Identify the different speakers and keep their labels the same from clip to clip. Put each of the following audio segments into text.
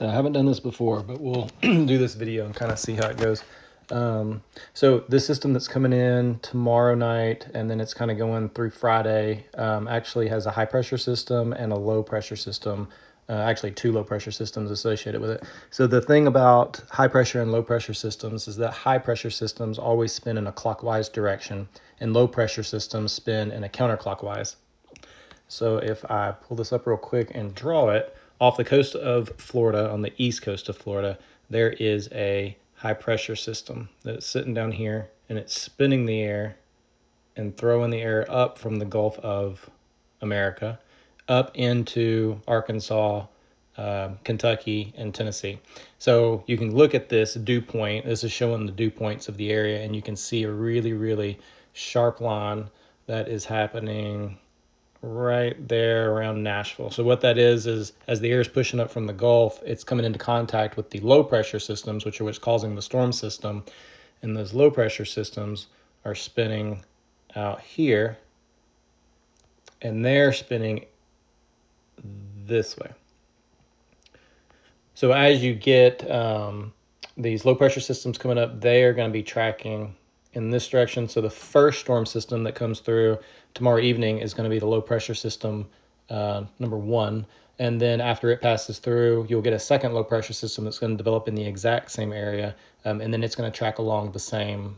Speaker 1: So I haven't done this before, but we'll do this video and kind of see how it goes. So this system that's coming in tomorrow night, and then it's kind of going through Friday, actually has a high pressure system and a low pressure system. Actually, two low pressure systems associated with it. So the thing about high pressure and low pressure systems is that high pressure systems always spin in a clockwise direction, and low pressure systems spin in a counterclockwise. So if I pull this up real quick and draw it, off the coast of Florida, on the east coast of Florida, there is a high pressure system that's sitting down here, and it's spinning the air and throwing the air up from the Gulf of America up into Arkansas, Kentucky, and Tennessee. So you can look at this dew point. This is showing the dew points of the area, and you can see a really, really sharp line that is happening right there around Nashville. So what that is as the air is pushing up from the Gulf, it's coming into contact with the low pressure systems, which are what's causing the storm system. And those low pressure systems are spinning out here, and they're spinning this way. So as you get these low pressure systems coming up, they are going to be tracking in this direction. So the first storm system that comes through tomorrow evening is going to be the low pressure system number 1. And then after it passes through, you'll get a second low pressure system that's going to develop in the exact same area. And then it's going to track along the same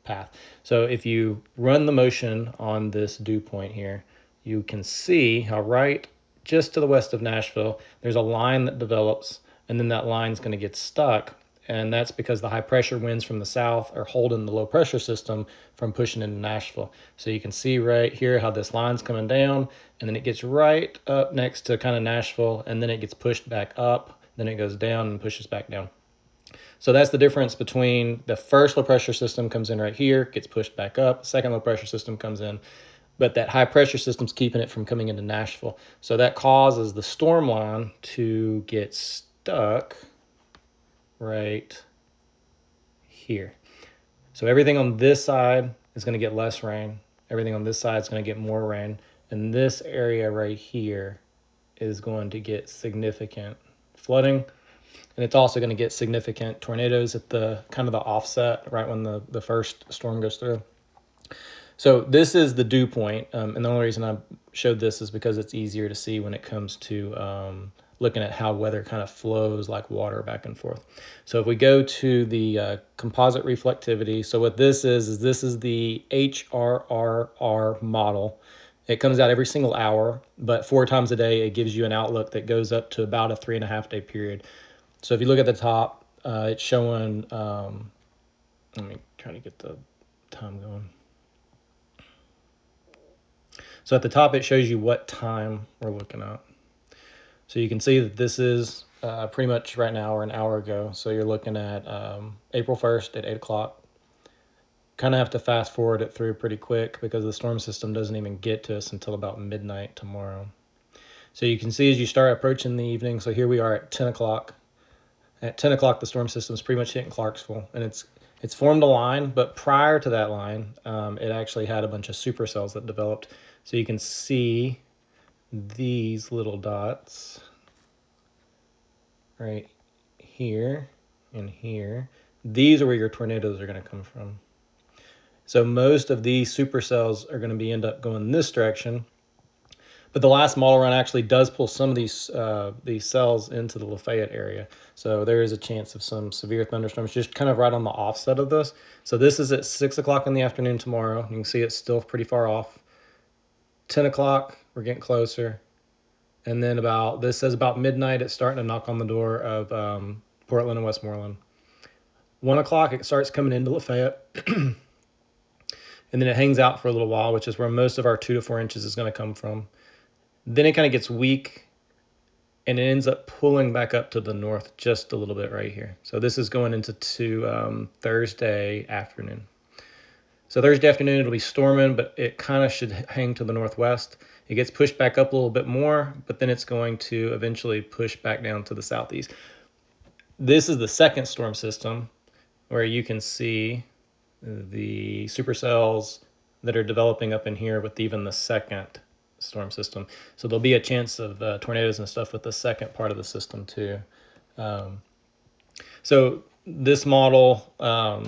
Speaker 1: path. So if you run the motion on this dew point here, you can see how right just to the west of Nashville, there's a line that develops, and then that line's going to get stuck. And that's because the high pressure winds from the south are holding the low pressure system from pushing into Nashville. So you can see right here how this line's coming down, and then it gets right up next to kind of Nashville, and then it gets pushed back up, then it goes down and pushes back down. So that's the difference between the first low pressure system comes in right here, gets pushed back up, second low pressure system comes in, but that high pressure system's keeping it from coming into Nashville. So that causes the storm line to get stuck right here. So everything on this side is going to get less rain. Everything on this side is going to get more rain. And this area right here is going to get significant flooding. And it's also going to get significant tornadoes at the kind of the offset right when the first storm goes through. So this is the dew point, and the only reason I showed this is because it's easier to see when it comes to looking at how weather kind of flows like water back and forth. So if we go to the composite reflectivity, so what this is this is the HRRR model. It comes out every single hour, but 4 times a day it gives you an outlook that goes up to about a 3.5 day period. So if you look at the top, it's showing, let me try to get the time going. So at the top, it shows you what time we're looking at. So you can see that this is pretty much right now or an hour ago. So you're looking at April 1st at 8 o'clock. Kind of have to fast forward it through pretty quick because the storm system doesn't even get to us until about midnight tomorrow. So you can see as you start approaching the evening, so here we are at 10 o'clock. At 10 o'clock, the storm system is pretty much hitting Clarksville, and it's formed a line, but prior to that line, it actually had a bunch of supercells that developed. So you can see these little dots right here and here. These are where your tornadoes are going to come from. So most of these supercells are going to end up going this direction. But the last model run actually does pull some of these cells into the Lafayette area. So there is a chance of some severe thunderstorms just kind of right on the offset of this. So this is at 6 o'clock in the afternoon tomorrow. You can see it's still pretty far off. 10 o'clock, we're getting closer. And then this says about midnight, it's starting to knock on the door of Portland and Westmoreland. 1 o'clock, it starts coming into Lafayette. And then it hangs out for a little while, which is where most of our 2 to 4 inches is going to come from. Then it kind of gets weak, and it ends up pulling back up to the north just a little bit right here. So this is going into Thursday afternoon. So Thursday afternoon, it'll be storming, but it kind of should hang to the northwest. It gets pushed back up a little bit more, but then it's going to eventually push back down to the southeast. This is the second storm system where you can see the supercells that are developing up in here with even the second storm system. So there'll be a chance of tornadoes and stuff with the second part of the system too. So this model,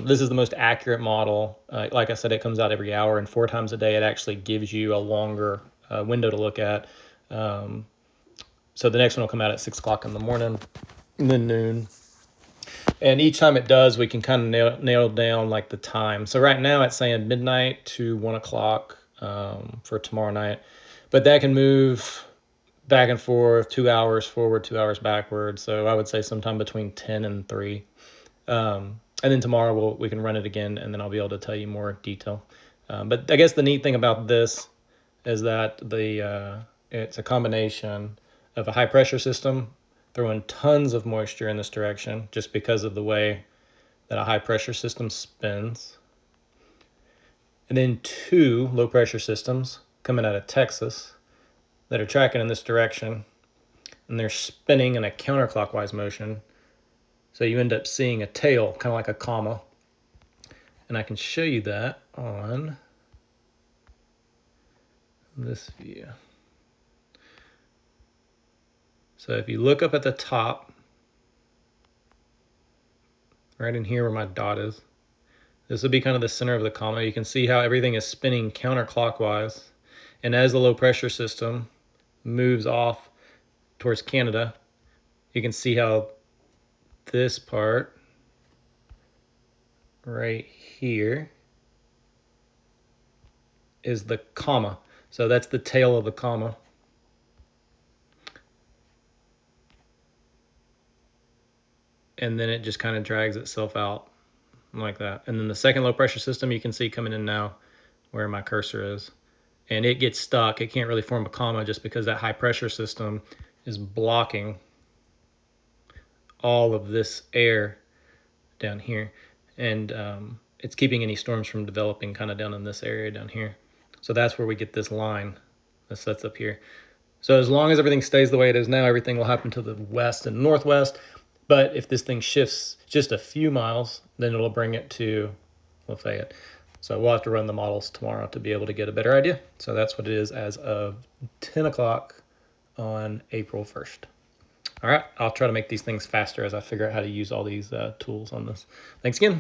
Speaker 1: this is the most accurate model. Like I said, it comes out every hour, and 4 times a day it actually gives you a longer window to look at. So the next one will come out at 6 o'clock in the morning and then noon. And each time it does, we can kind of nail down like the time. So right now it's saying midnight to 1 o'clock for tomorrow night, but that can move back and forth, 2 hours forward, 2 hours backward. So I would say sometime between 10 and 3. And then tomorrow we can run it again, and then I'll be able to tell you more detail. But I guess the neat thing about this is that it's a combination of a high pressure system throwing tons of moisture in this direction just because of the way that a high pressure system spins. And then 2 low pressure systems coming out of Texas that are tracking in this direction, and they're spinning in a counterclockwise motion. So you end up seeing a tail, kind of like a comma. And I can show you that on this view. So if you look up at the top, right in here where my dot is, this would be kind of the center of the comma. You can see how everything is spinning counterclockwise. And as the low pressure system moves off towards Canada, you can see how this part right here is the comma. So that's the tail of the comma. And then it just kind of drags itself out like that. And then the second low pressure system you can see coming in now where my cursor is. And it gets stuck. It can't really form a comma just because that high pressure system is blocking all of this air down here. And it's keeping any storms from developing kind of down in this area down here. So that's where we get this line that sets up here. So as long as everything stays the way it is now, everything will happen to the west and northwest. But if this thing shifts just a few miles, then it'll bring it to Lafayette. So we'll have to run the models tomorrow to be able to get a better idea. So that's what it is as of 10 o'clock on April 1st. All right, I'll try to make these things faster as I figure out how to use all these tools on this. Thanks again.